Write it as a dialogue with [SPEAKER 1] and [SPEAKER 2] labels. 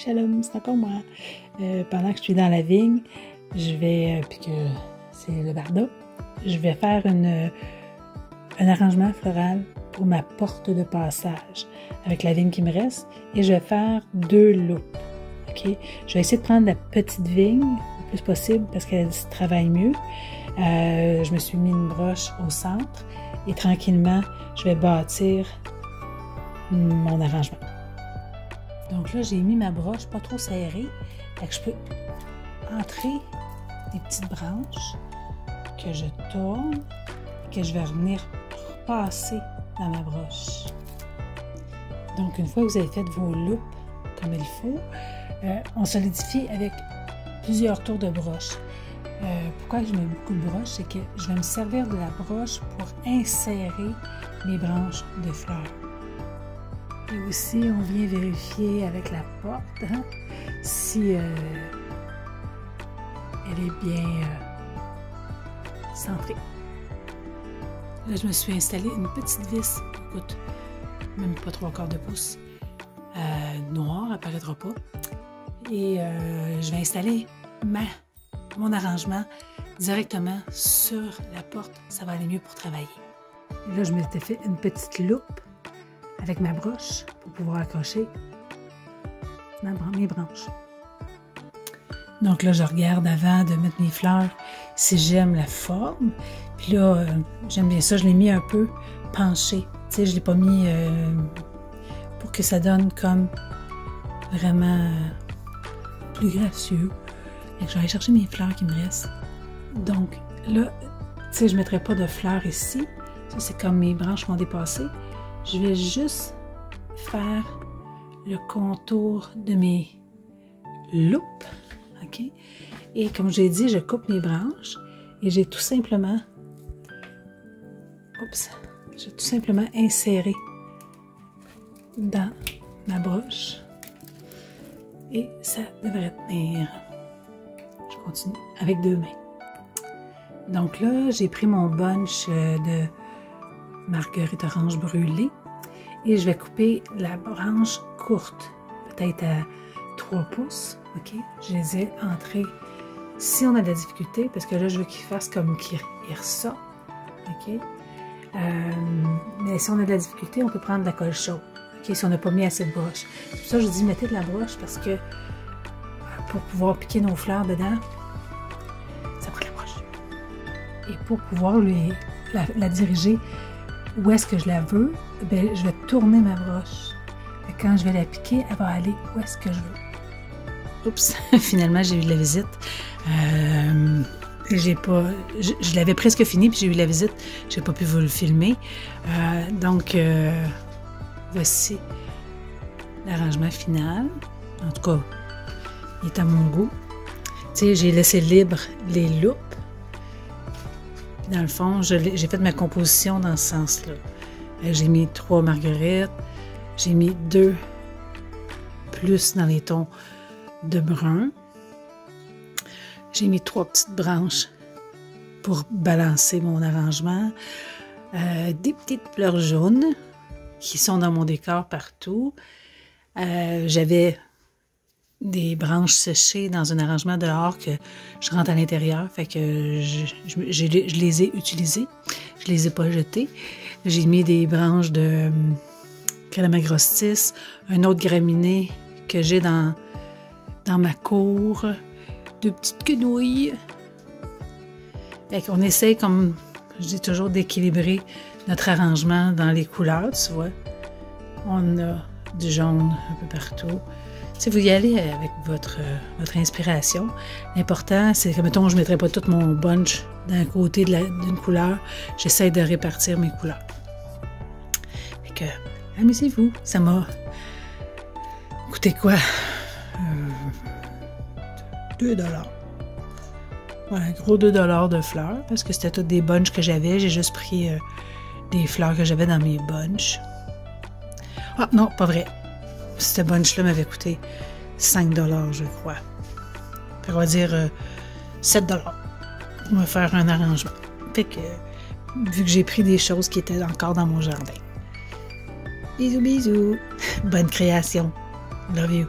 [SPEAKER 1] Shalom, c'est encore moi. Pendant que je suis dans la vigne, je vais, puis que c'est le barda, je vais faire un arrangement floral pour ma porte de passage avec la vigne qui me reste et je vais faire 2 loupes. Okay? Je vais essayer de prendre la petite vigne le plus possible parce qu'elle travaille mieux. Je me suis mis une broche au centre et tranquillement, je vais bâtir mon arrangement. Donc là, j'ai mis ma broche pas trop serrée, fait que je peux entrer des petites branches que je tourne et que je vais revenir repasser dans ma broche. Donc, une fois que vous avez fait vos loupes comme il faut, on solidifie avec plusieurs tours de broche. Pourquoi je mets beaucoup de broches? C'est que je vais me servir de la broche pour insérer mes branches de fleurs. Et aussi, on vient vérifier avec la porte si elle est bien centrée. Là, je me suis installé une petite vis, écoute, même pas 3/4 de pouce, noire, elle n'apparaîtra pas. Et je vais installer mon arrangement directement sur la porte. Ça va aller mieux pour travailler. Et là, je m'étais fait une petite loupe avec ma broche pour pouvoir accrocher mes branches. Donc là, je regarde avant de mettre mes fleurs si j'aime la forme. Puis là, j'aime bien ça, je l'ai mis un peu penché. Tu sais, je ne l'ai pas mis pour que ça donne comme vraiment plus gracieux. Et je vais aller chercher mes fleurs qui me restent. Donc là, tu sais, je ne mettrai pas de fleurs ici. Ça, c'est comme mes branches vont dépasser. Je vais juste faire le contour de mes loupes. OK? Et comme j'ai dit, je coupe mes branches et j'ai tout simplement inséré dans ma broche et ça devrait tenir. Je continue avec 2 mains. Donc là, j'ai pris mon bunch de marguerite orange brûlée et je vais couper la branche courte, peut-être à 3 pouces. OK? Je les ai entrés. Si on a de la difficulté, parce que là, je veux qu'ils fassent comme qu'ils ressortent. OK? Mais si on a de la difficulté, on peut prendre de la colle chaude. OK? Si on n'a pas mis assez de broche. C'est pour ça que je dis mettez de la broche parce que pour pouvoir piquer nos fleurs dedans, ça prend de la broche. Et pour pouvoir la diriger où est-ce que je la veux, bien, je vais tourner ma broche. Et quand je vais la piquer, elle va aller où est-ce que je veux. Oups, finalement, j'ai eu de la visite. Je l'avais presque fini, puis j'ai eu la visite. Je n'ai pas pu vous le filmer. Donc, voici l'arrangement final. En tout cas, il est à mon goût. Tu sais, j'ai laissé libre les loupes. Dans le fond, j'ai fait ma composition dans ce sens-là. J'ai mis 3 marguerites. J'ai mis 2 plus dans les tons de brun. J'ai mis 3 petites branches pour balancer mon arrangement. Des petites fleurs jaunes qui sont dans mon décor partout. J'avais des branches séchées dans un arrangement dehors que je rentre à l'intérieur. Fait que je les ai utilisées. Je les ai pas jetées. J'ai mis des branches de calamarostis, un autre graminé que j'ai dans ma cour, 2 petites quenouilles. Fait qu'on essaie, comme je dis toujours, d'équilibrer notre arrangement dans les couleurs, tu vois. On a du jaune un peu partout. Si vous y allez avec votre inspiration, l'important, c'est que, mettons, je ne mettrai pas tout mon bunch d'un côté d'une couleur. J'essaie de répartir mes couleurs. Fait que, amusez-vous. Ça m'a coûté quoi? 2 $. Ouais, un gros 2 $ de fleurs, parce que c'était toutes des bunches que j'avais. J'ai juste pris des fleurs que j'avais dans mes bunches. Ah, non, pas vrai. Ce bunch-là m'avait coûté 5 $, je crois. On va dire 7 $. On va faire un arrangement. Fait que, vu que j'ai pris des choses qui étaient encore dans mon jardin. Bisous, bisous. Bonne création. Love you.